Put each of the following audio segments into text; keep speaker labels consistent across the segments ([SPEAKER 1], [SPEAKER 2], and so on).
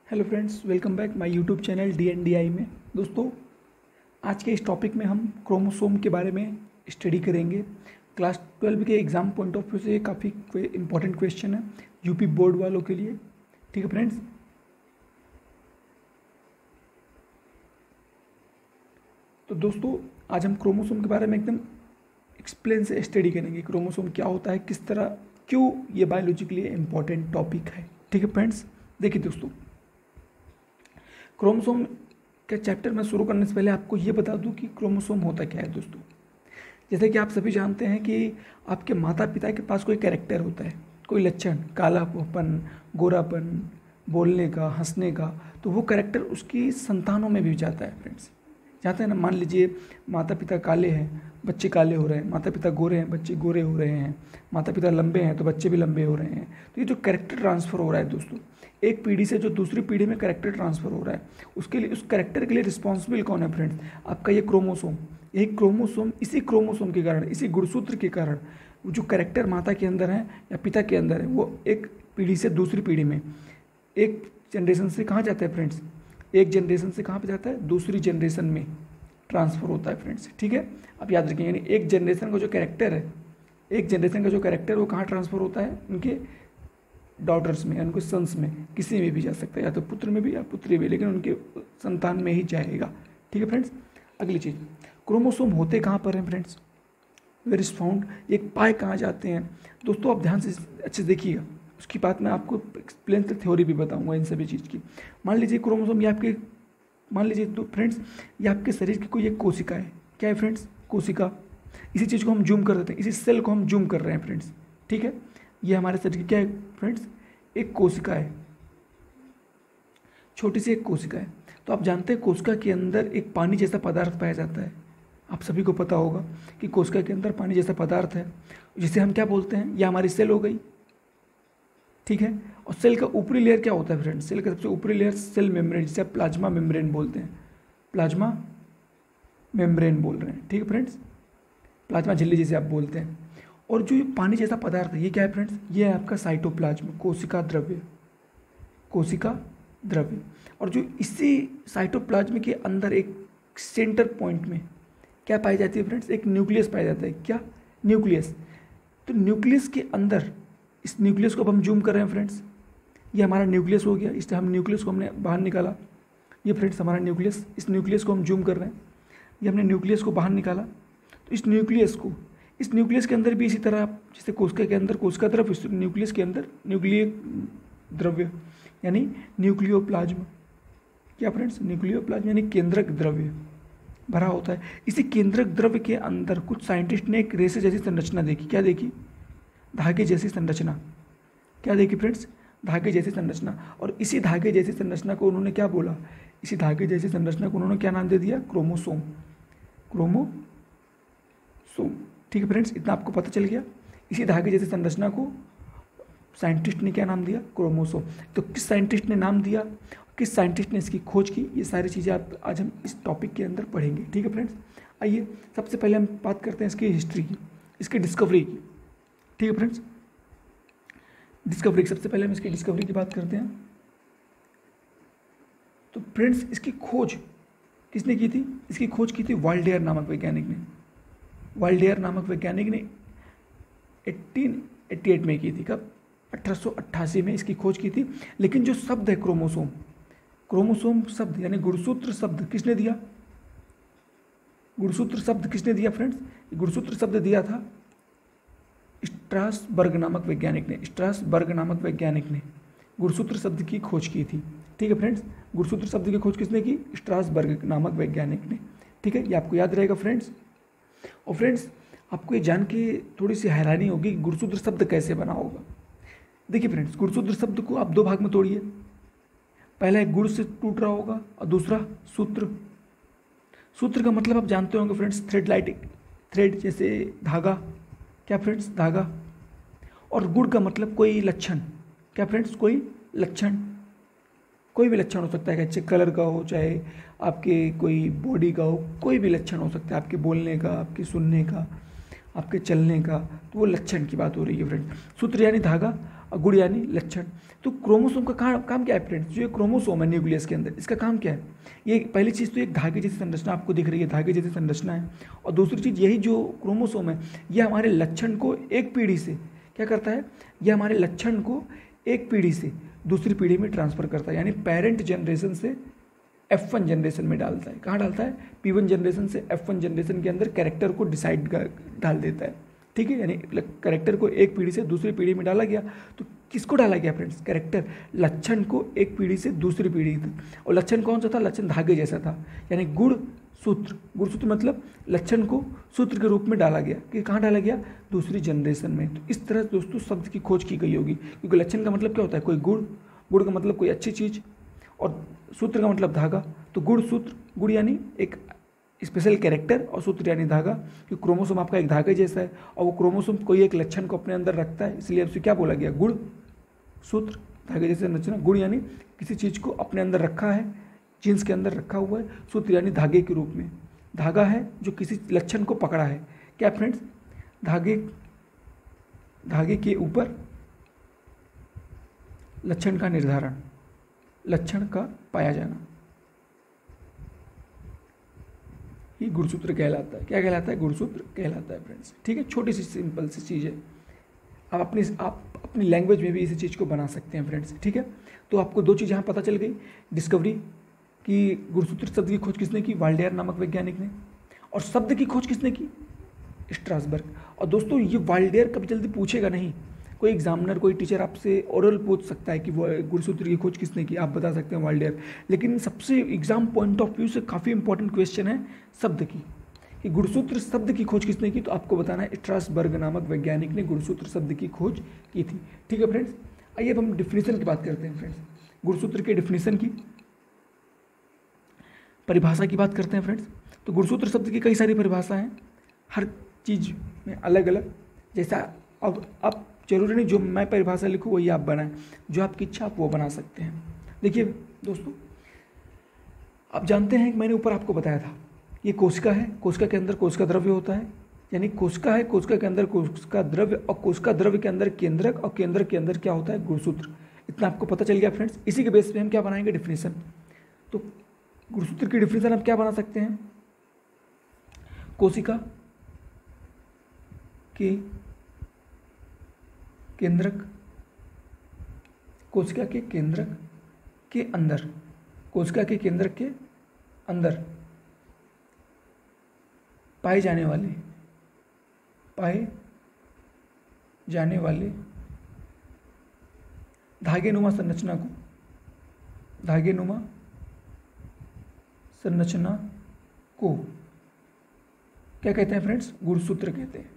[SPEAKER 1] Hello friends, welcome back my YouTube channel DNDI में। दोस्तों, आज के इस टॉपिक में हम क्रोमोसोम के बारे में स्टडी करेंगे। क्लास 12 के एग्ज़ाम पॉइंट ऑफ व्यू से ये काफ़ी इंपॉर्टेंट क्वेश्चन है यूपी बोर्ड वालों के लिए। ठीक है फ्रेंड्स, तो दोस्तों आज हम क्रोमोसोम के बारे में एकदम एक्सप्लेन से स्टडी करेंगे। क्रोमोसोम क्या होता है, किस तरह, क्यों ये बायोलॉजी के लिए इम्पॉर्टेंट टॉपिक है। ठीक है फ्रेंड्स, देखिए दोस्तों, क्रोमोसोम के चैप्टर में शुरू करने से पहले आपको ये बता दूं कि क्रोमोसोम होता क्या है। दोस्तों, जैसे कि आप सभी जानते हैं कि आपके माता पिता के पास कोई कैरेक्टर होता है, कोई लक्षण, कालापन, गोरापन, बोलने का, हंसने का, तो वो कैरेक्टर उसकी संतानों में भी जाता है। फ्रेंड्स, जाता है ना। मान लीजिए माता पिता काले हैं, बच्चे काले हो रहे हैं, माता पिता गोरे हैं, बच्चे गोरे हो रहे हैं, माता पिता लंबे हैं तो बच्चे भी लंबे हो रहे हैं। तो ये जो कैरेक्टर ट्रांसफ़र हो रहा है दोस्तों, एक पीढ़ी से जो दूसरी पीढ़ी में कैरेक्टर ट्रांसफ़र हो रहा है, उसके लिए, उस कैरेक्टर के लिए रिस्पॉन्सिबल कौन है फ्रेंड्स? आपका ये क्रोमोसोम। यही क्रोमोसोम, इसी क्रोमोसोम के कारण, इसी गुणसूत्र के कारण जो कैरेक्टर माता के अंदर है या पिता के अंदर है, वो एक पीढ़ी से दूसरी पीढ़ी में, एक जनरेशन से कहाँ जाता है फ्रेंड्स? एक जनरेशन से कहाँ पे जाता है? दूसरी जनरेशन में ट्रांसफ़र होता है फ्रेंड्स। ठीक है, आप याद रखें, यानी एक जनरेशन का जो कैरेक्टर है, एक जनरेशन का जो कैरेक्टर वो कहाँ ट्रांसफ़र होता है? उनके डॉटर्स में, उनके सन्स में, किसी में भी जा सकता है, या तो पुत्र में भी या पुत्री में, लेकिन उनके संतान में ही जाएगा। ठीक है फ्रेंड्स, अगली चीज़, क्रोमोसोम होते कहाँ पर हैं फ्रेंड्स? वेयर इज फाउंड, एक पाए कहाँ जाते हैं? दोस्तों आप ध्यान से अच्छे से देखिएगा, उसकी बात मैं आपको एक्सप्लेन कर थ्योरी भी बताऊंगा इन सभी चीज़ की। मान लीजिए क्रोमोसोम, ये आपके, मान लीजिए तो फ्रेंड्स, ये आपके शरीर की कोई एक कोशिका है। क्या है फ्रेंड्स? कोशिका। इसी चीज़ को हम जूम कर देते हैं, इसी सेल को हम जूम कर रहे हैं फ्रेंड्स। ठीक है, ये हमारे शरीर की क्या है फ्रेंड्स? एक कोशिका है, छोटी सी एक कोशिका है। तो आप जानते हैं कोशिका के अंदर एक पानी जैसा पदार्थ पाया जाता है। आप सभी को पता होगा कि कोशिका के अंदर पानी जैसा पदार्थ है, जिसे हम क्या बोलते हैं? ये हमारी सेल हो गई। ठीक है, और सेल का ऊपरी लेयर क्या होता है फ्रेंड्स? सेल का सबसे ऊपरी लेयर सेल मेम्ब्रेन, जिसे आप प्लाज्मा मेम्ब्रेन बोलते हैं। प्लाज्मा मेम्ब्रेन बोल रहे हैं। ठीक है फ्रेंड्स, प्लाज्मा झिल्ली जिसे आप बोलते हैं। और जो ये पानी जैसा पदार्थ है, ये क्या है फ्रेंड्स? ये है आपका साइटोप्लाज्म, कोशिका द्रव्य, कोशिका द्रव्य। और जो इसी साइटोप्लाज्म के अंदर एक सेंटर पॉइंट में क्या पाई जाती है फ्रेंड्स? एक न्यूक्लियस पाया जाता है। क्या? न्यूक्लियस। तो न्यूक्लियस के अंदर, इस न्यूक्लियस को अब हम जूम कर रहे हैं फ्रेंड्स, ये हमारा न्यूक्लियस हो गया। इससे हम न्यूक्लियस को हमने बाहर निकाला। ये फ्रेंड्स हमारा न्यूक्लियस, इस न्यूक्लियस को हम जूम कर रहे हैं, ये हमने न्यूक्लियस को बाहर निकाला। तो इस न्यूक्लियस को, इस न्यूक्लियस के अंदर भी इसी तरह, जैसे कोशिका के अंदर कोशिका द्रव्य, इस न्यूक्लियस के अंदर न्यूक्लिय द्रव्य यानी न्यूक्लियोप्लाज्म। क्या फ्रेंड्स? न्यूक्लियोप्लाज्म यानी केंद्रक द्रव्य भरा होता है। इसी केंद्रक द्रव्य के अंदर कुछ साइंटिस्ट ने एक रेशे जैसी संरचना देखी। क्या देखी? धागे जैसी संरचना। क्या देखी फ्रेंड्स? धागे जैसी संरचना। और इसी धागे जैसी संरचना को उन्होंने क्या बोला? इसी धागे जैसी संरचना को उन्होंने क्या नाम दे दिया? क्रोमोसोम। क्रोमोसोम। ठीक है फ्रेंड्स, इतना आपको पता चल गया। इसी धागे जैसी संरचना को साइंटिस्ट ने क्या नाम दिया? क्रोमोसोम। तो किस साइंटिस्ट ने नाम दिया, किस साइंटिस्ट ने इसकी खोज की, ये सारी चीज़ें आप आज हम इस टॉपिक के अंदर पढ़ेंगे। ठीक है फ्रेंड्स, आइए सबसे पहले हम बात करते हैं इसकी हिस्ट्री की, इसकी डिस्कवरी की। ठीक है फ्रेंड्स, डिस्कवरी, सबसे पहले हम इसकी डिस्कवरी की बात करते हैं। तो फ्रेंड्स, इसकी खोज किसने की थी? इसकी खोज की थी वाल्डेयर नामक वैज्ञानिक ने। वाल्डेयर नामक वैज्ञानिक ने 1888 में की थी। कब? 1888 में इसकी खोज की थी। लेकिन जो शब्द है क्रोमोसोम, क्रोमोसोम शब्द यानी गुणसूत्र शब्द किसने दिया? गुणसूत्र शब्द किसने दिया फ्रेंड्स? गुणसूत्र शब्द दिया था स्ट्रासबर्ग नामक वैज्ञानिक ने। स्ट्रासबर्ग नामक वैज्ञानिक ने गुणसूत्र शब्द की खोज की थी। ठीक है फ्रेंड्स, गुणसूत्र शब्द की खोज किसने की? स्ट्रासबर्ग नामक वैज्ञानिक ने। ठीक है, ये आपको याद रहेगा फ्रेंड्स। और फ्रेंड्स, आपको ये जान के थोड़ी सी हैरानी होगी कि गुणसूत्र शब्द कैसे बना होगा। देखिए फ्रेंड्स, गुणसूत्र शब्द को आप दो भाग में तोड़िए। पहला एक गुण से टूट रहा होगा और दूसरा सूत्र। सूत्र का मतलब आप जानते होंगे फ्रेंड्स, थ्रेड लाइट, थ्रेड जैसे धागा। क्या फ्रेंड्स? धागा। और गुण का मतलब कोई लक्षण। क्या फ्रेंड्स? कोई लक्षण, कोई भी लक्षण हो सकता है, चाहे कलर का हो, चाहे आपके कोई बॉडी का हो, कोई भी लक्षण हो सकता है, आपके बोलने का, आपके सुनने का, आपके चलने का। तो वो लक्षण की बात हो रही है फ्रेंड्स। सूत्र यानी धागा, और गुण यानी लक्षण। तो क्रोमोसोम का काम क्या है फ्रेंड्स? जो ये क्रोमोसोम है न्यूक्लियस के अंदर, इसका काम क्या है? ये पहली चीज़ तो एक धागे जैसी संरचना आपको दिख रही है, धागे जैसी संरचना है। और दूसरी चीज़ यही जो क्रोमोसोम है ये हमारे लक्षण को एक पीढ़ी से क्या करता है, ये हमारे लक्षण को एक पीढ़ी से दूसरी पीढ़ी में ट्रांसफ़र करता है, यानी पेरेंट जनरेशन से F1 जनरेशन में डालता है। कहाँ डालता है? P1 जनरेशन से F1 जनरेशन के अंदर कैरेक्टर को डिसाइड डाल देता है। ठीक है, यानी कैरेक्टर को एक पीढ़ी से दूसरी पीढ़ी में डाला गया। तो किसको डाला गया फ्रेंड्स? कैरेक्टर, लक्षण को एक पीढ़ी से दूसरी पीढ़ी तक। और लक्षण कौन सा था? लक्षण धागे जैसा था, यानी गुण सूत्र। गुण सूत्र मतलब लक्षण को सूत्र के रूप में डाला गया। कि कहाँ डाला गया? दूसरी जनरेशन में। तो इस तरह दोस्तों शब्द की खोज की गई होगी, क्योंकि लक्षण का मतलब क्या होता है? कोई गुण, गुण का मतलब कोई अच्छी चीज़, और सूत्र का मतलब धागा। तो गुण सूत्र, गुण यानी एक स्पेशल कैरेक्टर और सूत्र यानी धागा, क्योंकि क्रोमोसोम आपका एक धागे जैसा है और वो क्रोमोसोम कोई एक लक्षण को अपने अंदर रखता है, इसलिए उसे क्या बोला गया? गुण सूत्र, धागे जैसे संरचना। गुण यानी किसी चीज़ को अपने अंदर रखा है, जीन्स के अंदर रखा हुआ है। सूत्र यानी धागे के रूप में, धागा है जो किसी लक्षण को पकड़ा है। क्या फ्रेंड्स? धागे के ऊपर लक्षण का निर्धारण, लक्षण का पाया जाना, ये गुणसूत्र कहलाता है। क्या कहलाता है? गुणसूत्र कहलाता है फ्रेंड्स। ठीक है, छोटी सी सिंपल सी चीज़ है। आप अपनी लैंग्वेज में भी इसी चीज़ को बना सकते हैं फ्रेंड्स। ठीक है, तो आपको दो चीज़ यहाँ पता चल गई। डिस्कवरी कि गुणसूत्र शब्द की खोज किसने की? वाल्डेयर नामक वैज्ञानिक ने। और शब्द की खोज किसने की? स्ट्रासबर्ग। और दोस्तों ये वाल्डेयर कभी जल्दी पूछेगा नहीं, कोई एग्जामिनर, कोई टीचर आपसे ओरल पूछ सकता है कि वो गुणसूत्र की खोज किसने की, आप बता सकते हैं वाल्डेयर। लेकिन सबसे एग्जाम पॉइंट ऑफ व्यू से काफ़ी इंपॉर्टेंट क्वेश्चन है शब्द की, कि गुणसूत्र शब्द की खोज किसने की, तो आपको बताना है स्ट्रासबर्ग नामक वैज्ञानिक ने गुणसूत्र शब्द की खोज की थी। ठीक है फ्रेंड्स, आइए अब हम डिफिनीशन की बात करते हैं फ्रेंड्स। गुणसूत्र के डिफिनीशन की, परिभाषा की बात करते हैं फ्रेंड्स। तो गुणसूत्र शब्द की कई सारी परिभाषा हैं, हर चीज़ में अलग अलग। जैसा अब जरूरी नहीं जो मैं परिभाषा लिखूँ वही आप बनाएं, जो आपकी इच्छा आप वो बना सकते हैं। देखिए दोस्तों, आप जानते हैं कि मैंने ऊपर आपको बताया था ये कोशिका है, कोशिका के अंदर कोशिका द्रव्य होता है, यानी कोशिका है, कोशिका के अंदर कोशिका द्रव्य, और कोशिका द्रव्य के अंदर केंद्रक, और केंद्रक के अंदर क्या होता है? गुणसूत्र। इतना आपको पता चल गया फ्रेंड्स। इसी के बेस पे हम क्या बनाएंगे? डिफिनीशन। तो गुणसूत्र की डिफिनीशन आप क्या बना सकते हैं? कोशिका के केंद्रक, कोशिका के केंद्रक के अंदर, कोशिका के केंद्रक के अंदर पाए जाने वाले धागेनुमा संरचना को, धागेनुमा संरचना को क्या कहते हैं फ्रेंड्स? गुणसूत्र कहते हैं,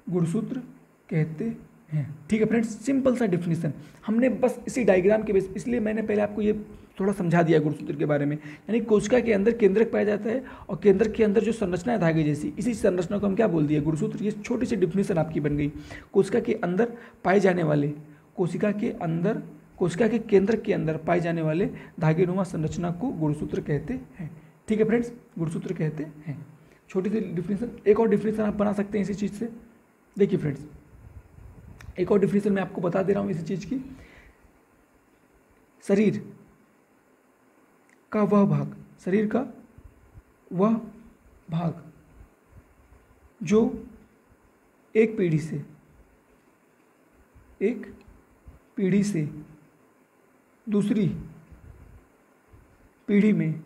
[SPEAKER 1] गुणसूत्र कहते हैं। ठीक है फ्रेंड्स, सिंपल सा डिफिनीशन हमने बस इसी डायग्राम के बेस, इसलिए मैंने पहले आपको ये थोड़ा समझा दिया गुणसूत्र के बारे में। यानी कोशिका के अंदर केंद्रक पाया जाता है और केंद्रक के अंदर जो संरचना है धागे जैसी, इसी संरचना को हम क्या बोल दिए? गुणसूत्र। ये छोटी सी डिफिनीशन आपकी बन गई। कोशिका के अंदर पाए जाने वाले, कोशिका के अंदर, कोशिका के केंद्रक के अंदर पाए जाने वाले धागेनुमा संरचना को गुणसूत्र कहते हैं। ठीक है फ्रेंड्स, गुणसूत्र कहते हैं। छोटी सी डिफिनीशन। एक और डिफिनीशन आप बना सकते हैं इसी चीज़ से। देखिए फ्रेंड्स, एक और डिफिनीशन मैं आपको बता दे रहा हूँ इसी चीज़ की। शरीर का वह भाग, शरीर का वह भाग जो एक पीढ़ी से दूसरी पीढ़ी में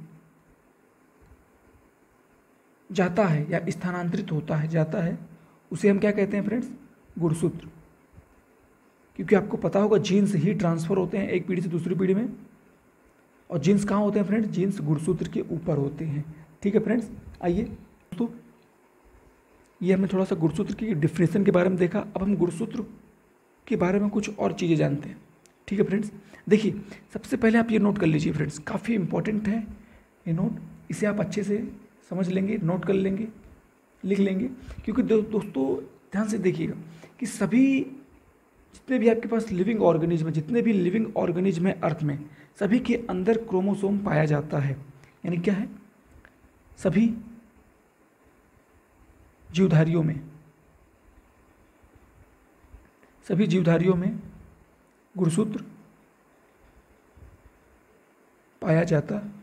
[SPEAKER 1] जाता है या स्थानांतरित होता है, जाता है, उसे हम क्या कहते हैं फ्रेंड्स? गुणसूत्र। क्योंकि आपको पता होगा जीन्स ही ट्रांसफ़र होते हैं एक पीढ़ी से दूसरी पीढ़ी में, और जीन्स कहाँ होते हैं फ्रेंड्स? जीन्स गुणसूत्र के ऊपर होते हैं। ठीक है फ्रेंड्स, आइए तो ये हमने थोड़ा सा गुणसूत्र की डिफिनेशन के बारे में देखा। अब हम गुणसूत्र के बारे में कुछ और चीज़ें जानते हैं। ठीक है फ्रेंड्स, देखिए सबसे पहले आप ये नोट कर लीजिए फ्रेंड्स, काफ़ी इंपॉर्टेंट है ये नोट, इसे आप अच्छे से समझ लेंगे, नोट कर लेंगे, लिख लेंगे। क्योंकि दोस्तों ध्यान से देखिएगा कि सभी जितने भी आपके पास लिविंग ऑर्गेनिज्म है, जितने भी लिविंग ऑर्गेनिज्म है अर्थ में, सभी के अंदर क्रोमोसोम पाया जाता है। यानी क्या है? सभी जीवधारियों में, सभी जीवधारियों में गुणसूत्र पाया जाता है।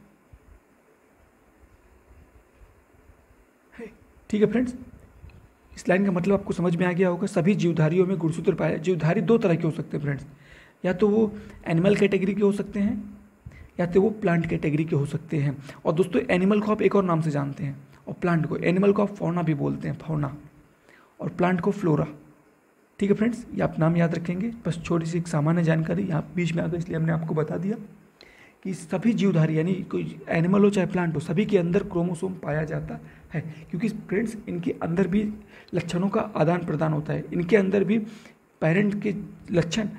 [SPEAKER 1] ठीक है फ्रेंड्स, इस लाइन का मतलब आपको समझ में आ गया होगा। सभी जीवधारियों में गुणसूत्र पाया। जीवधारी दो तरह के हो सकते हैं फ्रेंड्स, या तो वो एनिमल कैटेगरी के हो सकते हैं या तो वो प्लांट कैटेगरी के हो सकते हैं। और दोस्तों एनिमल को आप एक और नाम से जानते हैं, और प्लांट को, एनिमल को आप फौना भी बोलते हैं, फौना, और प्लांट को फ्लोरा। ठीक है फ्रेंड्स, ये आप नाम याद रखेंगे। बस छोटी सी एक सामान्य जानकारी यहाँ बीच में आ गई, इसलिए हमने आपको बता दिया कि सभी जीवधारी यानी कोई एनिमल हो चाहे प्लांट हो, सभी के अंदर क्रोमोसोम पाया जाता है। क्योंकि फ्रेंड्स इनके अंदर भी लक्षणों का आदान प्रदान होता है, इनके अंदर भी पेरेंट के लक्षण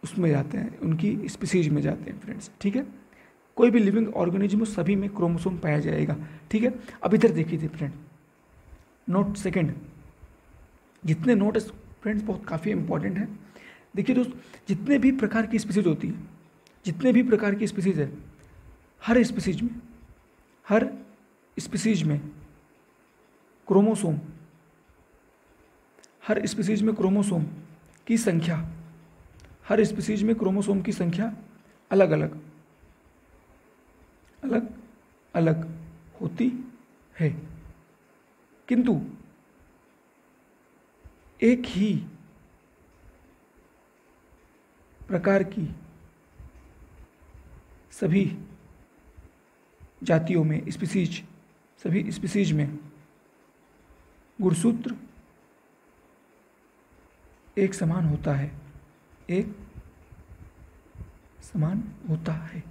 [SPEAKER 1] उसमें जाते हैं, उनकी स्पीसीज में जाते हैं फ्रेंड्स। ठीक है, कोई भी लिविंग ऑर्गेनिज्म हो सभी में क्रोमोसोम पाया जाएगा। ठीक है, अब इधर देखिए थे फ्रेंड, नोट सेकंड, जितने नोट फ्रेंड्स बहुत काफ़ी इंपॉर्टेंट है। देखिए दोस्त, जितने भी प्रकार की स्पीसीज होती है, जितने भी प्रकार की स्पीसीज है, हर स्पीसीज में क्रोमोसोम, हर स्पीसीज में क्रोमोसोम की संख्या, हर स्पीसीज में क्रोमोसोम की संख्या अलग अलग होती है, किंतु एक ही प्रकार की सभी जातियों में सभी स्पीसीज में गुणसूत्र एक समान होता है, एक समान होता है।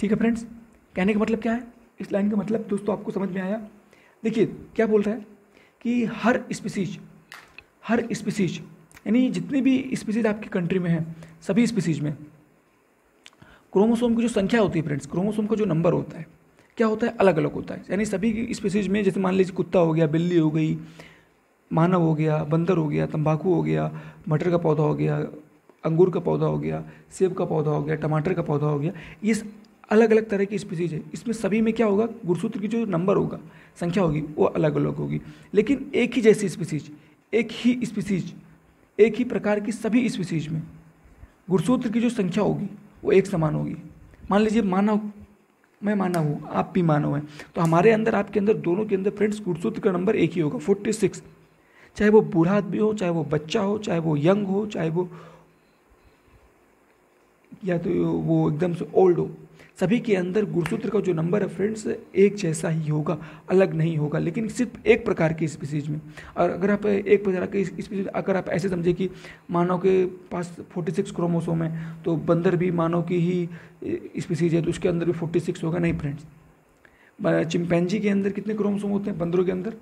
[SPEAKER 1] ठीक है फ्रेंड्स, कहने का मतलब क्या है, इस लाइन का मतलब दोस्तों आपको समझ में आया। देखिए क्या बोल रहा है कि हर स्पीसीज यानी जितनी भी स्पीसीज आपकी कंट्री में है, सभी स्पीसीज में क्रोमोसोम की जो संख्या होती है फ्रेंड्स, क्रोमोसोम का जो नंबर होता है क्या होता है, अलग अलग होता है। यानी सभी की स्पीसीज में, जैसे मान लीजिए कुत्ता हो गया, बिल्ली हो गई, मानव हो गया, बंदर हो गया, तंबाकू हो गया, मटर का पौधा हो गया, अंगूर का पौधा हो गया, सेब का पौधा हो गया, टमाटर का पौधा हो गया, ये अलग अलग तरह की स्पीसीज है। इसमें सभी में क्या होगा, गुणसूत्र की जो नंबर होगा, संख्या होगी, वो अलग अलग होगी। लेकिन एक ही जैसी स्पीसीज, एक ही प्रकार की सभी स्पीसीज में गुणसूत्र की जो संख्या होगी वो एक समान होगी। मान लीजिए मानव, मैं मानव हूँ, आप भी मानव हैं, तो हमारे अंदर, आपके अंदर, दोनों के अंदर फ्रेंड्स गुणसूत्र का नंबर एक ही होगा, 46। चाहे वो बूढ़ा आदमी हो, चाहे वो बच्चा हो, चाहे वो यंग हो, चाहे वो या तो वो एकदम से ओल्ड हो, सभी के अंदर गुणसूत्र का जो नंबर है फ्रेंड्स एक जैसा ही होगा, अलग नहीं होगा। लेकिन सिर्फ एक प्रकार की स्पीसीज में, और अगर आप एक प्रकार की स्पीसीज, अगर आप ऐसे समझे कि मानव के पास 46 क्रोमोसोम है, तो बंदर भी मानव की ही स्पीसीज है, तो उसके अंदर भी 46 होगा, नहीं फ्रेंड्स। चिंपैंजी के अंदर कितने क्रोमोसोम होते हैं, बंदरों के अंदर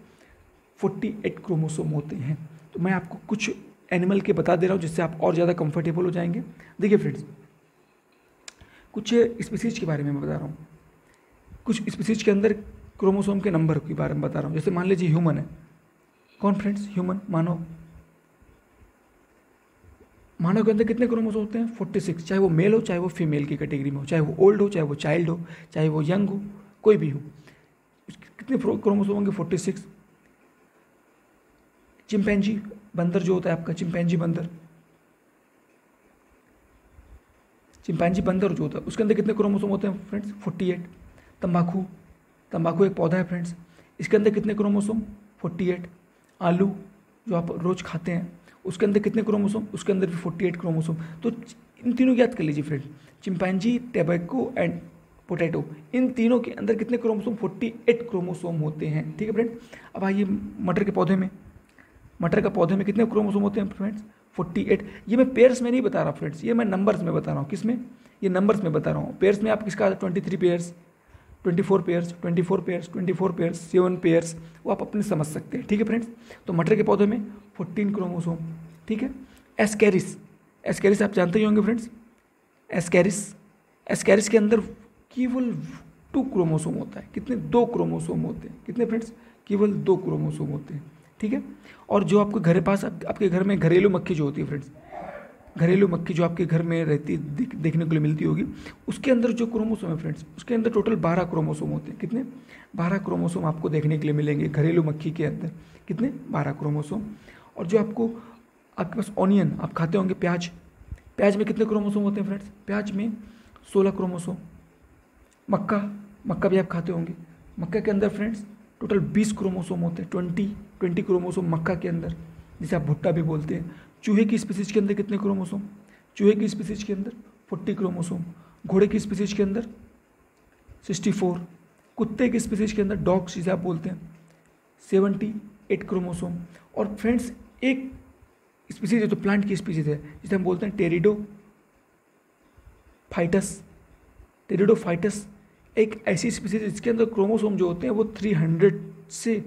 [SPEAKER 1] 48 क्रोमोसोम होते हैं। तो मैं आपको कुछ एनिमल के बता दे रहा हूँ जिससे आप और ज़्यादा कंफर्टेबल हो जाएंगे। देखिए फ्रेंड्स, कुछ स्पीसीज के बारे में मैं बता रहा हूँ, कुछ स्पीसीज के अंदर क्रोमोसोम के नंबर के बारे में बता रहा हूँ। जैसे मान लीजिए ह्यूमन है, कौन फ्रेंड्स, ह्यूमन, मानव के अंदर कितने क्रोमोसोम होते हैं, 46। चाहे वो मेल हो, चाहे वो फीमेल की कैटेगरी में हो, चाहे वो ओल्ड हो, चाहे वो चाइल्ड हो, चाहे वो यंग हो, कोई भी हो, कितने क्रोमोसोम होंगे, 46। चिंपैंजी, बंदर जो होता है आपका, चिंपैंजी बंदर जो होता है, उसके अंदर कितने क्रोमोसोम होते हैं फ्रेंड्स, 48। तंबाकू एक पौधा है फ्रेंड्स, इसके अंदर कितने क्रोमोसोम, 48। आलू जो आप रोज खाते हैं, उसके अंदर कितने क्रोमोसोम, उसके अंदर भी 48 क्रोमोसोम। तो इन तीनों की याद कर लीजिए friends, chimpanzee, tobacco and potato, इन तीनों के अंदर कितने क्रोमोसोम, 48 क्रोमोसोम होते हैं। ठीक है फ्रेंड, अब आइए मटर के पौधे में कितने क्रोमोसोम होते हैं फ्रेंड्स, 48। ये मैं पेयर्स में नहीं बता रहा फ्रेंड्स, ये मैं नंबर्स में बता रहा हूँ। किसमें, ये नंबर्स में बता रहा हूँ। पेयर्स में आप किसका 23 पेयर्स, 24 पेयर्स, 7 पेयर्स, वो आप अपने समझ सकते हैं। ठीक है फ्रेंड्स, तो मटर के पौधे में 14 क्रोमोसोम। ठीक है, एस्कैरिस आप जानते ही होंगे फ्रेंड्स, एस्कैरिस के अंदर केवल 2 क्रोमोसोम होता है। कितने, 2 क्रोमोसोम होते हैं। कितने फ्रेंड्स, केवल 2 क्रोमोसोम होते हैं। ठीक है, और जो आपके घर पास, आपके घर में घरेलू मक्खी जो होती है फ्रेंड्स, घरेलू मक्खी जो आपके घर में रहती, देखने को मिलती होगी, उसके अंदर जो क्रोमोसोम है फ्रेंड्स, उसके अंदर टोटल 12 क्रोमोसोम होते हैं। कितने, 12 क्रोमोसोम आपको देखने के लिए मिलेंगे घरेलू मक्खी के अंदर। कितने, 12 क्रोमोसोम। और जो आपको आपके पास ऑनियन, आप खाते होंगे प्याज, प्याज में कितने क्रोमोसोम होते हैं फ्रेंड्स? प्याज में 16 क्रोमोसोम। मक्का, मक्का भी आप खाते होंगे, मक्का के अंदर फ्रेंड्स टोटल 20 क्रोमोसोम होते हैं, 20 क्रोमोसोम मक्का के अंदर, जिसे आप भुट्टा भी बोलते हैं। चूहे की स्पीसीज के अंदर कितने क्रोमोसोम? चूहे की स्पीसीज के अंदर 40 क्रोमोसोम। घोड़े की स्पीसीज के अंदर 64। कुत्ते की स्पीसीज के अंदर, डॉग्स जिसे आप बोलते हैं, 78 क्रोमोसोम। और फ्रेंड्स एक स्पीसीज है जो प्लांट की स्पीसीज है, जिसे हम बोलते हैं टेरिडोफाइटस। टेरिडोफाइटस एक ऐसी स्पीसीज है जिसके अंदर क्रोमोसोम जो होते हैं वो 300 से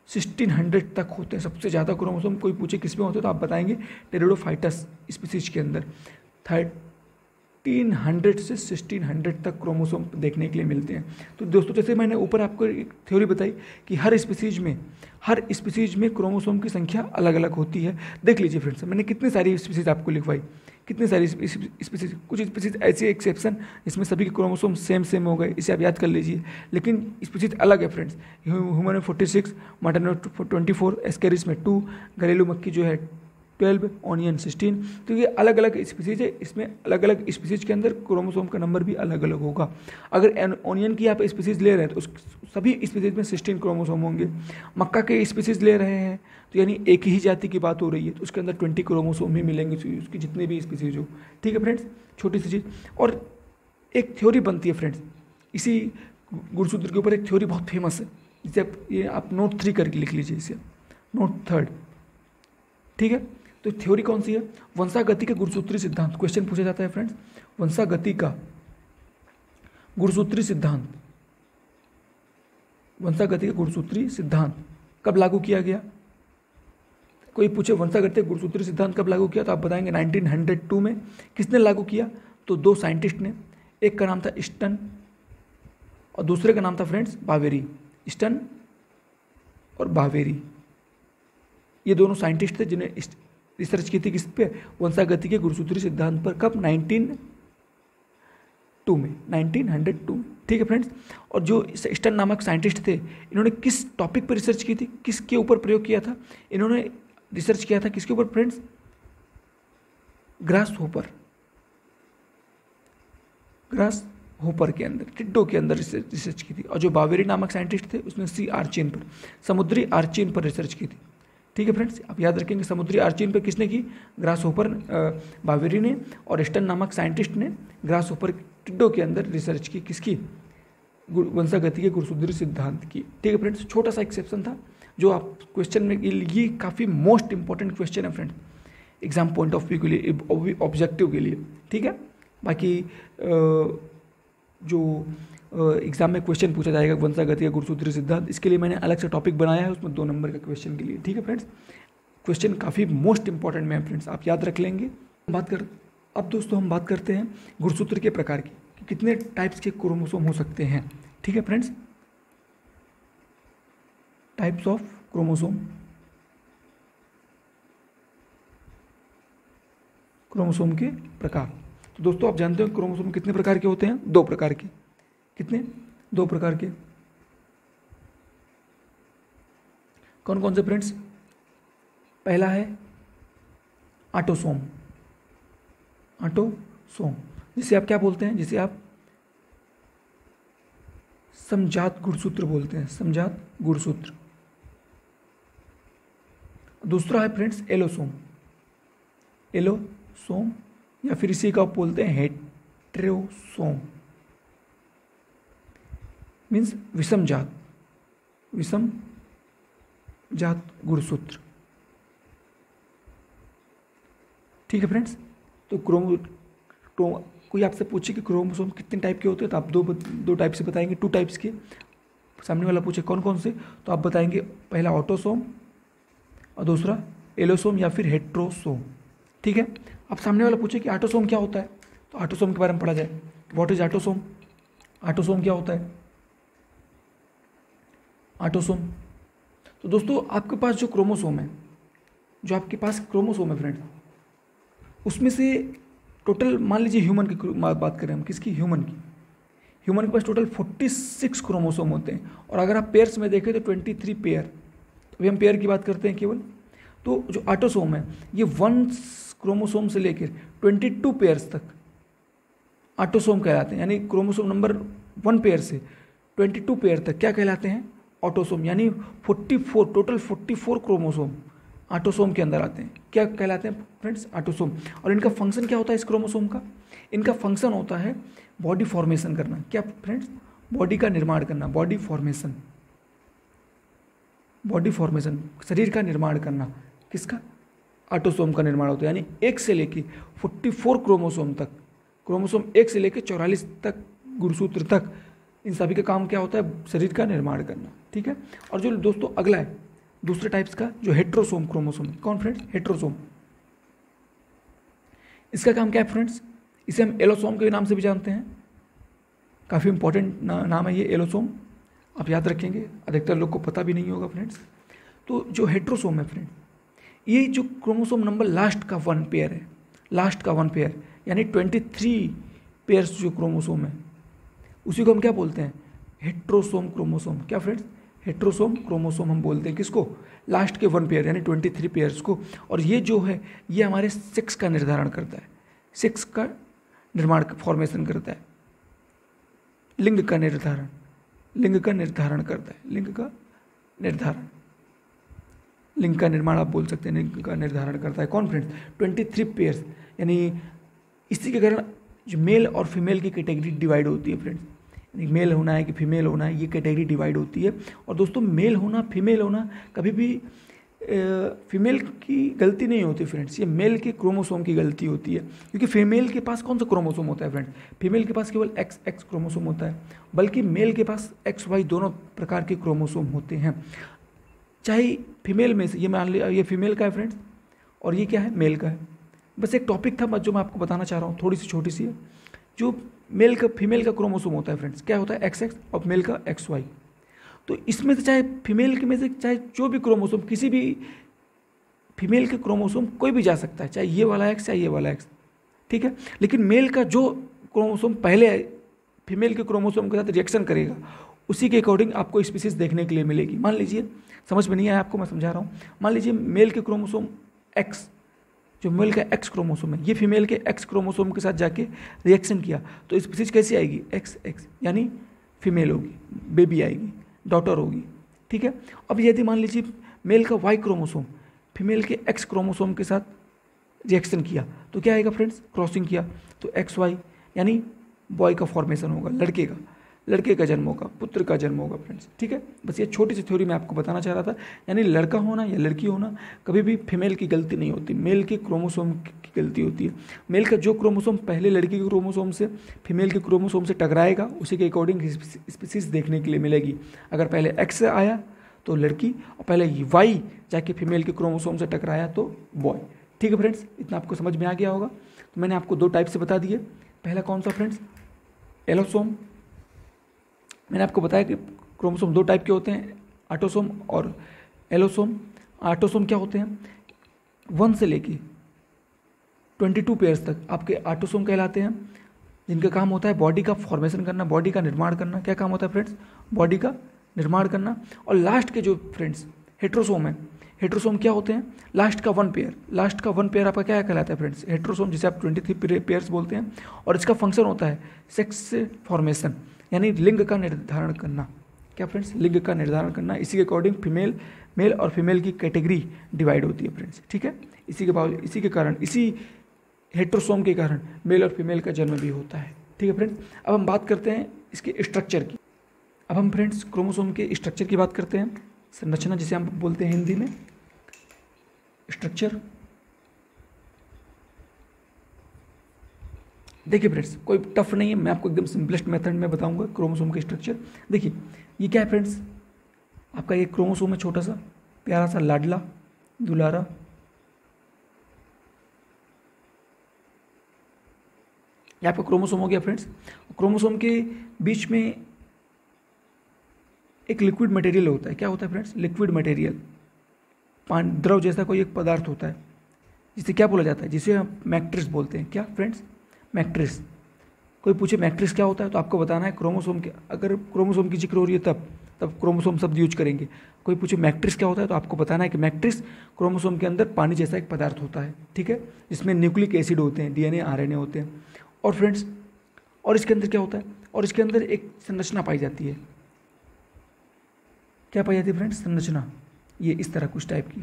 [SPEAKER 1] 1600 तक होते हैं। सबसे ज़्यादा क्रोमोसोम कोई पूछे किस में होते हैं तो आप बताएंगे टेरिडोफाइटस स्पीसीज के अंदर 1300 से 1600 तक क्रोमोसोम देखने के लिए मिलते हैं। तो दोस्तों जैसे मैंने ऊपर आपको एक थ्योरी बताई कि हर स्पीसीज में क्रोमोसोम की संख्या अलग अलग होती है। देख लीजिए फ्रेंड्स, मैंने कितनी सारी स्पीसीज आपको लिखवाई, कितनी सारी स्पीसीज। कुछ स्पीसीज ऐसी एक्सेप्शन इसमें सभी के क्रोमोसोम सेम हो गए, इसे आप याद कर लीजिए, लेकिन स्पीसीज अलग है फ्रेंड्स। ह्यूमन में 46, मटन में 24, एस्केरिस में 2, घरेलू मक्खी जो है 12, ऑनियन 16। तो ये अलग अलग स्पीसीज है, इसमें अलग अलग स्पीसीज के अंदर क्रोमोसोम का नंबर भी अलग अलग होगा। अगर ऑनियन की आप स्पीसीज ले रहे हैं तो उस सभी स्पीसीज में 16 क्रोमोसोम होंगे। मक्का के स्पीसीज ले रहे हैं तो यानी एक ही जाति की बात हो रही है तो उसके अंदर 20 क्रोमोसोम ही मिलेंगे, उसकी जितनी भी स्पीसीज हो। ठीक है फ्रेंड्स, छोटी सी चीज़। और एक थ्योरी बनती है फ्रेंड्स, इसी गुणसूत्र के ऊपर एक थ्योरी बहुत फेमस है, जिसे ये आप नोट 3 करके लिख लीजिए, इसे नोट 3। ठीक है, तो थ्योरी कौन सी है? वंशागति के गुणसूत्री सिद्धांत। क्वेश्चन पूछा जाता है फ्रेंड्स, वंशागति का गुणसूत्री सिद्धांत, वंशागति का गुणसूत्री सिद्धांत कब लागू किया गया? कोई पूछे वंशागति का गुणसूत्री सिद्धांत कब लागू किया तो आप बताएंगे 1902 में। किसने लागू किया? तो 2 साइंटिस्ट ने, एक का नाम था स्टन और दूसरे का नाम था फ्रेंड्स बावेरी। स्टन और बावेरी, ये दोनों साइंटिस्ट थे जिन्हें रिसर्च की थी किस पे? वंशागति के गुणसूत्री सिद्धांत पर। कब? 1902 में, 1902। ठीक है फ्रेंड्स, और जो स्टन नामक साइंटिस्ट थे, इन्होंने किस टॉपिक पर रिसर्च की थी, किसके ऊपर प्रयोग किया था? इन्होंने रिसर्च किया था किसके ऊपर friends? Grass hopper, grass hopper के अंदर, टिड्डो के अंदर रिसर्च की थी। और जो बावेरी नामक साइंटिस्ट थे उसने सी आर्चिन पर, समुद्री आर्चिन पर रिसर्च की थी। ठीक है फ्रेंड्स, आप याद रखेंगे समुद्री आर्चिन पर किसने की? ग्रास होपर बावेरी ने, और स्टन नामक साइंटिस्ट ने ग्रास होपर टिड्डो के अंदर रिसर्च की, किसकी? वंशागति के गुणसूत्री सिद्धांत की। ठीक है फ्रेंड्स, छोटा सा एक्सेप्शन था जो आप क्वेश्चन में, ये काफ़ी मोस्ट इंपॉर्टेंट क्वेश्चन है friends exam point of view के लिए, ऑब्जेक्टिव के लिए। ठीक है, बाकी जो एग्जाम में क्वेश्चन पूछा जाएगा वंशागति का गुणसूत्री सिद्धांत, इसके लिए मैंने अलग से टॉपिक बनाया है, उसमें 2 नंबर का क्वेश्चन के लिए। ठीक है फ्रेंड्स, क्वेश्चन काफ़ी मोस्ट इंपॉर्टेंट में है फ्रेंड्स, आप याद रख लेंगे। अब दोस्तों हम बात करते हैं गुणसूत्र के प्रकार की, कि कितने टाइप्स के क्रोमोसोम हो सकते हैं। ठीक है friends, types of chromosome, chromosome के प्रकार। तो दोस्तों आप जानते हो क्रोमोसोम कितने प्रकार के होते हैं? 2 प्रकार के। कितने? 2 प्रकार के। कौन कौन से फ्रेंड्स? पहला है ऑटोसोम, ऑटोसोम जिसे आप क्या बोलते हैं? जिसे आप समजात गुणसूत्र बोलते हैं, समजात गुणसूत्र। दूसरा है फ्रेंड्स एलोसोम, एलोसोम या फिर इसी का आप बोलते हैं हेटेरोसोम, मीन्स विषम जात, विषम जात गुणसूत्र। ठीक है फ्रेंड्स, तो कोई आपसे पूछे कि क्रोमोसोम कितने टाइप के होते हैं तो आप दो टाइप से बताएंगे, 2 टाइप्स के। सामने वाला पूछे कौन कौन से तो आप बताएंगे पहला ऑटोसोम और दूसरा एलोसोम या फिर हेट्रोसोम। ठीक है, अब सामने वाला पूछे कि ऑटोसोम क्या होता है तो ऑटोसोम के बारे में पढ़ा जाए। What is autosome? ऑटोसोम क्या होता है? ऑटोसोम, तो दोस्तों आपके पास जो क्रोमोसोम है, जो आपके पास क्रोमोसोम है फ्रेंड्स, उसमें से टोटल मान लीजिए ह्यूमन की बात करें हम, किसकी? ह्यूमन की। ह्यूमन के पास टोटल 46 क्रोमोसोम होते हैं और अगर आप पेयर्स में देखें तो 23 पेयर। तो अभी हम पेयर की बात करते हैं केवल। तो जो ऑटोसोम है ये 1 क्रोमोसोम से लेकर 22 पेयर्स तक ऑटोसोम कहलाते हैं, यानी क्रोमोसोम नंबर 1 पेयर से 22 पेयर तक क्या कहलाते हैं, ऑटोसोम। यानी 44 टोटल 44 क्रोमोसोम ऑटोसोम के अंदर आते हैं, क्या कहलाते हैं फ्रेंड्स, ऑटोसोम। और इनका फंक्शन क्या होता है इस क्रोमोसोम का, इनका फंक्शन होता है बॉडी फॉर्मेशन करना। क्या फ्रेंड्स, बॉडी का निर्माण करना, बॉडी फॉर्मेशन, बॉडी फॉर्मेशन, शरीर का निर्माण करना, किसका, ऑटोसोम का निर्माण होता है। यानी 1 से लेके 44 क्रोमोसोम तक, क्रोमोसोम 1 से लेके 44 तक, गुणसूत्र तक, इन सभी का काम क्या होता है, शरीर का निर्माण करना। ठीक है। और जो दोस्तों अगला है दूसरे टाइप्स का, जो हेट्रोसोम क्रोमोसोम है, कौन फ्रेंड्स, हेट्रोसोम। इसका काम क्या है फ्रेंड्स, इसे हम एलोसोम के नाम से भी जानते हैं, काफ़ी इंपॉर्टेंट नाम है ये एलोसोम, आप याद रखेंगे, अधिकतर लोग को पता भी नहीं होगा फ्रेंड्स। तो जो हेट्रोसोम है फ्रेंड्स, ये जो क्रोमोसोम नंबर लास्ट का 1 पेयर है, लास्ट का 1 पेयर, यानी 23 पेयर्स जो क्रोमोसोम है उसी को हम क्या बोलते हैं, हेट्रोसोम क्रोमोसोम। क्या फ्रेंड्स, हेट्रोसोम क्रोमोसोम हम बोलते हैं किसको, लास्ट के 1 पेयर यानी 23 पेयर्स को। और ये जो है ये हमारे सेक्स का निर्धारण करता है, सेक्स का निर्माण फॉर्मेशन करता है, लिंग का निर्धारण, लिंग का निर्धारण करता है, लिंग का निर्धारण, लिंग का निर्माण आप बोल सकते हैं, लिंग का निर्धारण करता है कौन फ्रेंड्स, 23 पेयर्स। यानी इसी के कारण जो मेल और फीमेल की कैटेगरी डिवाइड होती है फ्रेंड्स, यानी मेल होना है कि फीमेल होना है, ये कैटेगरी डिवाइड होती है। और दोस्तों मेल होना फीमेल होना कभी भी फीमेल की गलती नहीं होती फ्रेंड्स, ये मेल के क्रोमोसोम की गलती होती है। क्योंकि फीमेल के पास कौन सा क्रोमोसोम होता है फ्रेंड्स, फीमेल के पास केवल XX क्रोमोसोम होता है, बल्कि मेल के पास XY दोनों प्रकार के क्रोमोसोम होते हैं। चाहे फीमेल में से, ये मान लिया ये फीमेल का है फ्रेंड्स और ये क्या है, मेल का है। बस एक टॉपिक था जो मैं आपको बताना चाह रहा हूँ, थोड़ी सी छोटी सी है। जो मेल का फीमेल का क्रोमोसोम होता है फ्रेंड्स, क्या होता है, XX और मेल का XY। तो इसमें से चाहे फीमेल के में से चाहे जो भी क्रोमोसोम, किसी भी फीमेल के क्रोमोसोम कोई भी जा सकता है, चाहे ये वाला X चाहे ये वाला X, ठीक है। लेकिन मेल का जो क्रोमोसोम पहले फीमेल के क्रोमोसोम के साथ रिएक्शन करेगा उसी के अकॉर्डिंग आपको स्पीसीज देखने के लिए मिलेगी। मान लीजिए, समझ में नहीं आया आपको, मैं समझा रहा हूँ। मान लीजिए मेल के क्रोमोसोम X, जो मेल का X क्रोमोसोम है, ये फीमेल के X क्रोमोसोम के साथ जाके रिएक्शन किया तो स्पीसीज कैसी आएगी, XX, यानी फीमेल होगी, बेबी आएगी, डॉटर होगी, ठीक है। अब यदि मान लीजिए मेल का Y क्रोमोसोम फीमेल के X क्रोमोसोम के साथ रिएक्शन किया तो क्या आएगा फ्रेंड्स, क्रॉसिंग किया तो XY, यानी बॉय का फॉर्मेशन होगा, लड़के का जन्म होगा, पुत्र का जन्म होगा फ्रेंड्स, ठीक है। बस ये छोटी सी थ्योरी मैं आपको बताना चाह रहा था। यानी लड़का होना या लड़की होना कभी भी फीमेल की गलती नहीं होती, मेल के क्रोमोसोम की गलती होती है। मेल का जो क्रोमोसोम पहले लड़की के क्रोमोसोम से फीमेल के क्रोमोसोम से टकराएगा उसी के अकॉर्डिंग स्पीसीज देखने के लिए मिलेगी। अगर पहले X आया तो लड़की और पहले Y जाके फीमेल के क्रोमोसोम से टकराया तो बॉय, ठीक है फ्रेंड्स। इतना आपको समझ में आ गया होगा। तो मैंने आपको 2 टाइप से बता दिए। पहला कौन सा फ्रेंड्स, एलोसोम। मैंने आपको बताया कि क्रोमोसोम 2 टाइप के होते हैं, ऑटोसोम और एलोसोम। ऑटोसोम क्या होते हैं, 1 से लेके 22 पेयर्स तक आपके ऑटोसोम कहलाते हैं, जिनका काम होता है बॉडी का फॉर्मेशन करना, बॉडी का निर्माण करना। क्या काम होता है फ्रेंड्स, बॉडी का निर्माण करना। और लास्ट के जो फ्रेंड्स हेट्रोसोम है, हेट्रोसोम क्या होते हैं, लास्ट का 1 पेयर, लास्ट का 1 पेयर आपका क्या कहलाता है फ्रेंड्स, हेट्रोसोम, जिसे आप 23 पेयर्स बोलते हैं। और इसका फंक्शन होता है सेक्स फॉर्मेशन, यानी लिंग का निर्धारण करना। क्या फ्रेंड्स, लिंग का निर्धारण करना। इसी के अकॉर्डिंग फीमेल, मेल और फीमेल की कैटेगरी डिवाइड होती है फ्रेंड्स, ठीक है। इसी के कारण, इसी हेट्रोसोम के कारण मेल और फीमेल का जन्म भी होता है, ठीक है फ्रेंड्स। अब हम बात करते हैं इसके स्ट्रक्चर की। अब हम फ्रेंड्स क्रोमोसोम के स्ट्रक्चर की बात करते हैं, संरचना जिसे हम बोलते हैं हिंदी में स्ट्रक्चर। देखिए फ्रेंड्स, कोई टफ नहीं है, मैं आपको एकदम सिंपलेस्ट मेथड में बताऊंगा क्रोमोसोम के स्ट्रक्चर। देखिए ये क्या है फ्रेंड्स, आपका ये क्रोमोसोम है, छोटा सा प्यारा सा लाडला दुलारा। ये आपका क्रोमोसोम हो गया फ्रेंड्स। क्रोमोसोम के बीच में एक लिक्विड मटेरियल होता है। क्या होता है फ्रेंड्स, लिक्विड मटेरियल, द्रव जैसा कोई एक पदार्थ होता है, जिसे क्या बोला जाता है, जिसे हम मैट्रिक्स बोलते हैं। क्या फ्रेंड्स, मैट्रिक्स। कोई पूछे मैट्रिक्स क्या होता है तो आपको बताना है क्रोमोसोम के, अगर क्रोमोसोम की जिक्र हो रही है तब तब क्रोमोसोम शब्द यूज करेंगे। कोई पूछे मैट्रिक्स क्या होता है तो आपको बताना है कि मैट्रिक्स क्रोमोसोम के अंदर पानी जैसा एक पदार्थ होता है, ठीक है, जिसमें न्यूक्लिक एसिड होते हैं, डीएनए आरएनए होते हैं। और फ्रेंड्स, और इसके अंदर क्या होता है, और इसके अंदर एक संरचना पाई जाती है। क्या पाई जाती है फ्रेंड्स? संरचना, ये इस तरह कुछ टाइप की।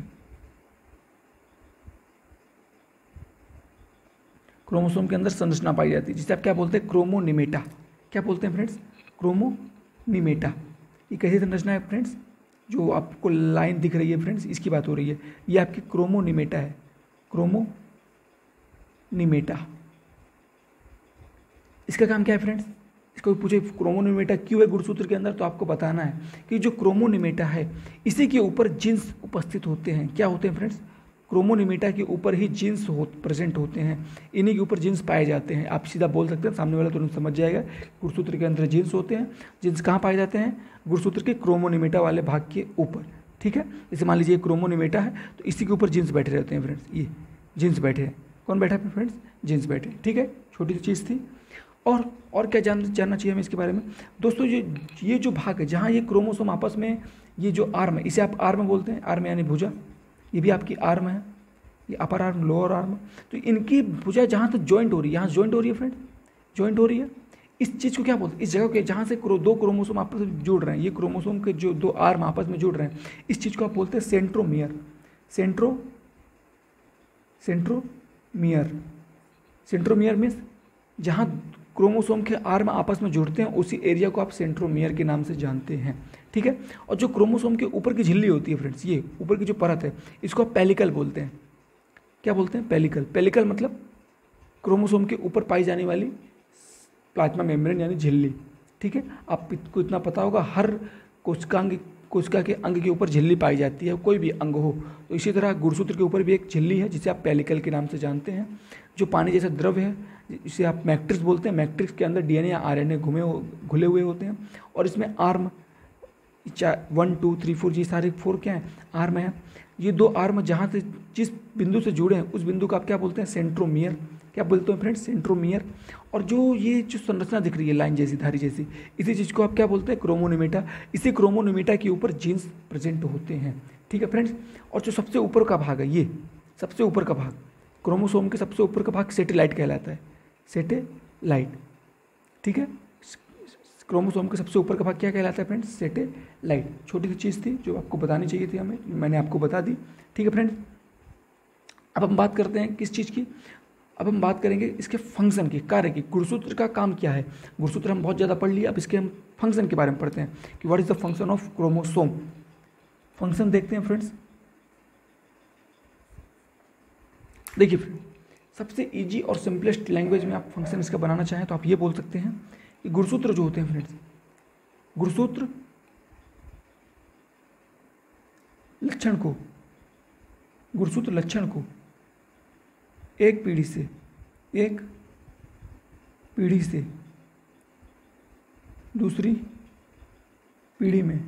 [SPEAKER 1] क्रोमोसोम के अंदर संरचना पाई जाती है जिसे आप क्या बोलते हैं? क्रोमोनिमेटा। क्या बोलते हैं फ्रेंड्स? क्रोमोनिमेटा। ये कैसी संरचना है फ्रेंड्स? जो आपको लाइन दिख रही है फ्रेंड्स, इसकी बात हो रही है। ये आपकी क्रोमोनिमेटा है, क्रोमोनिमेटा। इसका काम क्या है फ्रेंड्स? इसको पूछे क्रोमोनिमेटा क्यों है गुणसूत्र के अंदर, तो आपको बताना है कि जो क्रोमोनिमेटा है इसी के ऊपर जीन्स उपस्थित होते हैं। क्या होते हैं फ्रेंड्स? क्रोमोनिमेटा के ऊपर ही जीन्स प्रेजेंट होते हैं, इन्हीं के ऊपर जीन्स पाए जाते हैं। आप सीधा बोल सकते हैं, सामने वाला तुरंत समझ जाएगा। गुणसूत्र के अंदर जीन्स होते हैं। जीन्स कहाँ पाए जाते हैं? गुणसूत्र के क्रोमोनिमेटा वाले भाग के ऊपर, ठीक है। जैसे मान लीजिए क्रोमोनिमेटा है तो इसी के ऊपर जीन्स बैठे रहते हैं फ्रेंड्स। ये जीन्स बैठे हैं। कौन बैठा है फ्रेंड्स? जीन्स बैठे, ठीक है। छोटी सी चीज़ थी। और क्या जानना चाहिए हमें इसके बारे में दोस्तों? ये जो भाग है जहाँ ये क्रोमोसोम आपस में, ये जो आर्म है, इसे आप आर्म बोलते हैं। आर्म यानी भुजा, ये भी आपकी आर्म है। ये अपर आर्म, लोअर आर्म। तो इनकी भुजा जहाँ तक जॉइंट हो रही है, यहाँ जॉइंट हो रही है फ्रेंड, जॉइंट हो रही है। इस चीज़ को क्या बोलते हैं? इस जगह के जहाँ से दो क्रोमोसोम आपस में जुड़ रहे हैं, ये क्रोमोसोम के जो दो आर्म आपस में जुड़ रहे हैं, इस चीज़ को आप बोलते हैं सेंट्रोमियर। सेंट्रोमियर मीन्स जहाँ क्रोमोसोम के आर्म आपस में जुड़ते हैं, उसी एरिया को आप सेंट्रोमियर के नाम से जानते हैं, ठीक है। और जो क्रोमोसोम के ऊपर की झिल्ली होती है फ्रेंड्स, ये ऊपर की जो परत है, इसको आप पेलिकल बोलते हैं। क्या बोलते हैं? पेलिकल। पेलिकल मतलब क्रोमोसोम के ऊपर पाई जाने वाली प्लाज्मा मेम्ब्रेन यानी झिल्ली, ठीक है। आपको इतना पता होगा, हर कोशिका के अंग के ऊपर झिल्ली पाई जाती है, कोई भी अंग हो। तो इसी तरह गुणसूत्र के ऊपर भी एक झिल्ली है जिसे आप पेलिकल के नाम से जानते हैं। जो पानी जैसा द्रव है इसे आप मैट्रिक्स बोलते हैं। मैट्रिक्स के अंदर डीएनए या आरएनए घुले हुए होते हैं। और इसमें आर्म 1 2 3 4 जी सारे 4 क्या है? आर्म है। ये दो आर्म जहाँ से जिस बिंदु से जुड़े हैं उस बिंदु को आप क्या बोलते हैं? सेंट्रोमियर। क्या बोलते हैं फ्रेंड्स? सेंट्रोमियर। और ये जो संरचना दिख रही है लाइन जैसी, धारी जैसी, इसी चीज़ को आप क्या बोलते हैं? क्रोमोनिमेटा। इसी क्रोमोनिमेटा के ऊपर जीन्स प्रेजेंट होते हैं, ठीक है फ्रेंड्स। और जो सबसे ऊपर का भाग है, ये सबसे ऊपर का भाग, क्रोमोसोम के सबसे ऊपर का भाग सेटेलाइट कहलाता है। सेटेलाइट, ठीक है। क्रोमोसोम के सबसे ऊपर का भाग क्या कहलाता है फ्रेंड्स? सेटेलाइट। छोटी सी चीज़ थी जो आपको बतानी चाहिए थी हमें, मैंने आपको बता दी, ठीक है फ्रेंड्स। अब हम बात करते हैं किस चीज़ की? अब हम बात करेंगे इसके फंक्शन की, कार्य की। गुणसूत्र का काम क्या है? गुणसूत्र हम बहुत ज़्यादा पढ़ लिए, अब इसके हम फंक्शन के बारे में पढ़ते हैं कि what is the function of chromosome. Function देखते हैं फ्रेंड्स। देखिए फ्रेंड, सबसे इजी और सिंपलेस्ट लैंग्वेज में आप फंक्शन इसका बनाना चाहें तो आप ये बोल सकते हैं कि गुणसूत्र जो होते हैं फ्रेंड्स, गुणसूत्र लक्षण को एक पीढ़ी से दूसरी पीढ़ी में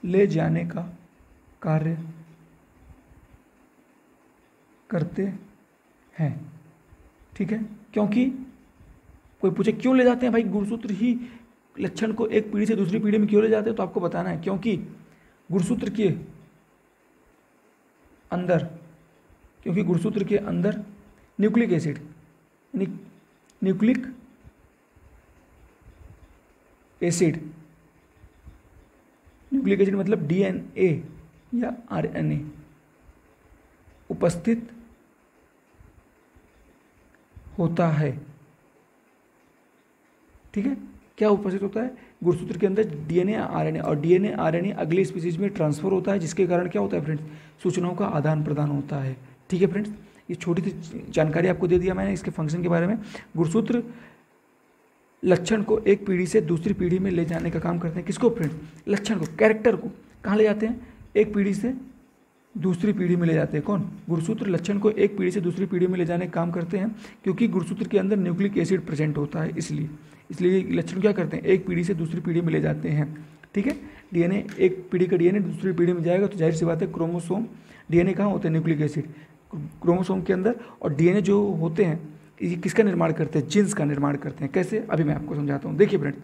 [SPEAKER 1] ले जाने का कार्य करते हैं, ठीक है। क्योंकि कोई पूछे क्यों ले जाते हैं भाई, गुणसूत्र ही लक्षण को एक पीढ़ी से दूसरी पीढ़ी में क्यों ले जाते हैं, तो आपको बताना है क्योंकि गुणसूत्र के अंदर न्यूक्लिक एसिड मतलब डीएनए या आरएनए उपस्थित होता है, ठीक है। क्या उपस्थित होता है? गुणसूत्र के अंदर डीएनए आरएनए, और डीएनए आरएनए अगले स्पीसीज में ट्रांसफर होता है, जिसके कारण क्या होता है फ्रेंड्स? सूचनाओं का आदान प्रदान होता है, ठीक है फ्रेंड्स। ये छोटी सी जानकारी आपको दे दिया मैंने इसके फंक्शन के बारे में। गुणसूत्र लक्षण को एक पीढ़ी से दूसरी पीढ़ी में ले जाने का काम करते हैं। किसको फ्रेंड्स? लक्षण को, कैरेक्टर को कहाँ ले जाते हैं? एक पीढ़ी से दूसरी पीढ़ी में ले जाते हैं। कौन? गुणसूत्र लक्षण को एक पीढ़ी से दूसरी पीढ़ी में ले जाने का काम करते हैं, क्योंकि गुणसूत्र के अंदर न्यूक्लिक एसिड प्रेजेंट होता है, इसलिए लक्षण क्या करते हैं? एक पीढ़ी से दूसरी पीढ़ी में ले जाते हैं, ठीक है। डीएनए, एक पीढ़ी का डीएनए दूसरी पीढ़ी में जाएगा तो जाहिर सी बात है क्रोमोसोम, डीएनए कहाँ होते हैं? न्यूक्लिक एसिड क्रोमोसोम के अंदर, और डीएनए जो होते हैं ये किसका निर्माण करते हैं? जीन्स का निर्माण करते हैं। कैसे? अभी मैं आपको समझाता हूँ। देखिए फ्रेंड्स,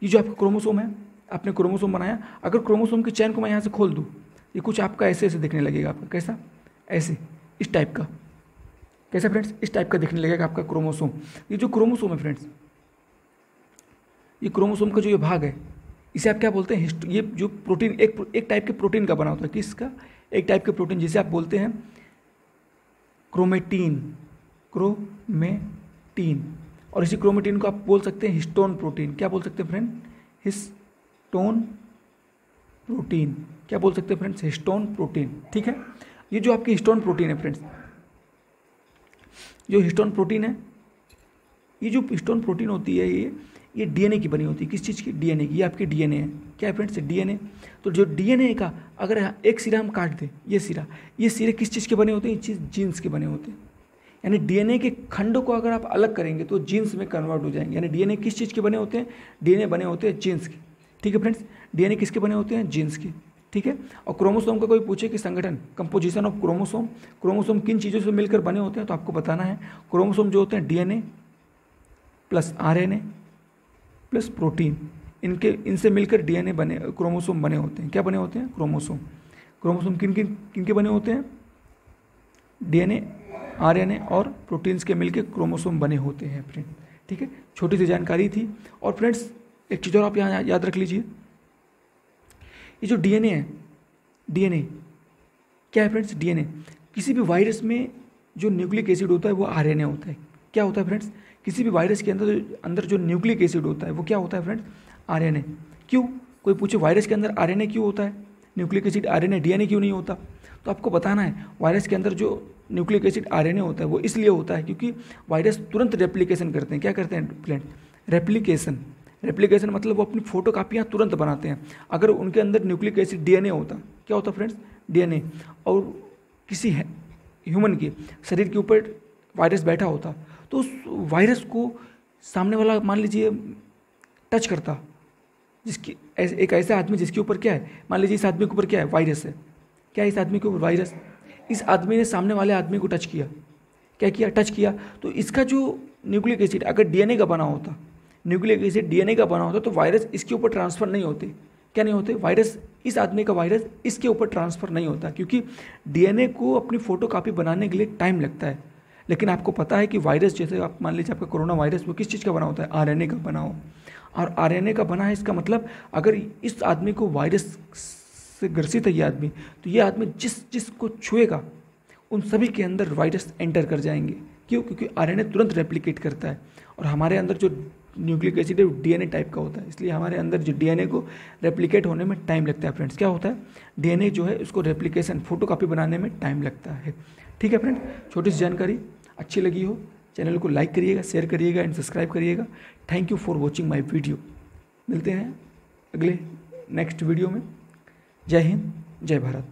[SPEAKER 1] ये जो आपका क्रोमोसोम है, आपने क्रोमोसोम बनाया, अगर क्रोमोसोम की चैन को मैं यहाँ से खोल दूँ, ये कुछ आपका ऐसे ऐसे दिखने लगेगा। आपका कैसा? ऐसे, इस टाइप का। कैसा फ्रेंड्स? इस टाइप का दिखने लगेगा आपका क्रोमोसोम। ये जो क्रोमोसोम है फ्रेंड्स, ये क्रोमोसोम का जो ये भाग है, इसे आप क्या बोलते हैं? ये जो प्रोटीन, एक टाइप के प्रोटीन का बना होता है। किसका? एक टाइप के प्रोटीन, जिसे आप बोलते हैं क्रोमेटीन। क्रोमेटीन। और इसी क्रोमेटीन को आप बोल सकते हैं हिस्टोन प्रोटीन। क्या बोल सकते हैं फ्रेंड? Histone protein. क्या बोल सकते हैं फ्रेंड्स? Histone protein. ठीक है, ये जो आपकी हिस्टोन प्रोटीन है फ्रेंड्स, जो हिस्टोन प्रोटीन है, ये जो हिस्टोन प्रोटीन होती है, ये डीएनए की बनी होती है। किस चीज़ की? डीएनए की। ये आपकी डीएनए है। क्या है फ्रेंड्स? डीएनए। तो जो डीएनए का अगर एक सिरा हम काट दें, ये सिरे किस चीज़ के बने होते हैं? ये चीज़ जीन्स के बने होते हैं। यानी डीएनए के खंड को अगर आप अलग करेंगे तो जीन्स में कन्वर्ट हो जाएंगे। यानी डीएनए किस चीज़ के बने होते हैं? डीएनए बने होते हैं जीन्स के। ठीक है फ्रेंड्स, डीएनए किसके बने होते हैं? जीन्स के। ठीक है, और क्रोमोसोम का कोई पूछे कि संगठन, कंपोजिशन ऑफ क्रोमोसोम, क्रोमोसोम किन चीज़ों से मिलकर बने होते हैं, तो आपको बताना है क्रोमोसोम जो होते हैं DNA plus RNA plus protein, इनसे मिलकर डीएनए बने, क्रोमोसोम बने होते हैं। क्या बने होते हैं? क्रोमोसोम। क्रोमोसोम किन के बने होते हैं? डीएनए, आरएनए और प्रोटीन्स के मिलकर क्रोमोसोम बने होते हैं फ्रेंड। ठीक है, छोटी सी जानकारी थी। और फ्रेंड्स एक चीज़ और आप यहाँ याद रख लीजिए, ये जो डीएनए है, डीएनए क्या है फ्रेंड्स? डीएनए किसी भी वायरस में जो न्यूक्लिक एसिड होता है वो आरएनए होता है। क्या होता है फ्रेंड्स? किसी भी वायरस के अंदर जो न्यूक्लिक एसिड होता है वो क्या होता है फ्रेंड्स? आरएनए। क्यों? कोई पूछे वायरस के अंदर आरएनए क्यों होता है, न्यूक्लिक एसिड आरएनए, डीएनए क्यों नहीं होता? तो आपको बताना है वायरस के अंदर जो न्यूक्लिक एसिड आरएनए होता है वो इसलिए होता है क्योंकि वायरस तुरंत रेप्लिकेशन करते हैं। क्या करते हैं फ्रेंड? रेप्लिकेशन। रेप्लिकेशन मतलब वो अपनी फोटो कापियाँ तुरंत बनाते हैं। अगर उनके अंदर न्यूक्लिक एसिड डीएनए होता, क्या होता फ्रेंड्स? डीएनए, और किसी ह्यूमन के शरीर के ऊपर वायरस बैठा होता, तो उस वायरस को सामने वाला मान लीजिए टच करता, जिसकी एक ऐसा आदमी जिसके ऊपर क्या है, मान लीजिए इस आदमी के ऊपर क्या है? वायरस है। क्या है इस आदमी के ऊपर? वायरस। इस आदमी ने सामने वाले आदमी को टच किया। क्या किया? टच किया। तो इसका जो न्यूक्लिक एसिड अगर डीएनए का बना होता, न्यूक्लिक एसिड डीएनए का बना होता, तो वायरस इसके ऊपर ट्रांसफ़र नहीं होते। क्या नहीं होते? वायरस, इस आदमी का वायरस इसके ऊपर ट्रांसफ़र नहीं होता, क्योंकि डीएनए को अपनी फोटो कापी बनाने के लिए टाइम लगता है। लेकिन आपको पता है कि वायरस, जैसे आप मान लीजिए आपका कोरोना वायरस, वो किस चीज़ का बना होता है? आरएनए का बना हो। और आरएनए का बना है, इसका मतलब अगर इस आदमी को वायरस से ग्रसित है ये आदमी, तो ये आदमी जिसको छुएगा उन सभी के अंदर वायरस एंटर कर जाएंगे। क्यों? क्योंकि आरएनए तुरंत रेप्लिकेट करता है, और हमारे अंदर जो न्यूक्लिक एसिड है वो डीएनए टाइप का होता है, इसलिए हमारे अंदर जो डीएनए को रेप्लिकेट होने में टाइम लगता है फ्रेंड्स। क्या होता है? डीएनए जो है उसको रेप्लिकेशन, फोटोकॉपी बनाने में टाइम लगता है। ठीक है फ्रेंड, छोटी सी जानकारी अच्छी लगी हो, चैनल को लाइक करिएगा, शेयर करिएगा एंड सब्सक्राइब करिएगा। Thank you for watching my video. मिलते हैं अगले नेक्स्ट वीडियो में। जय हिंद, जय भारत।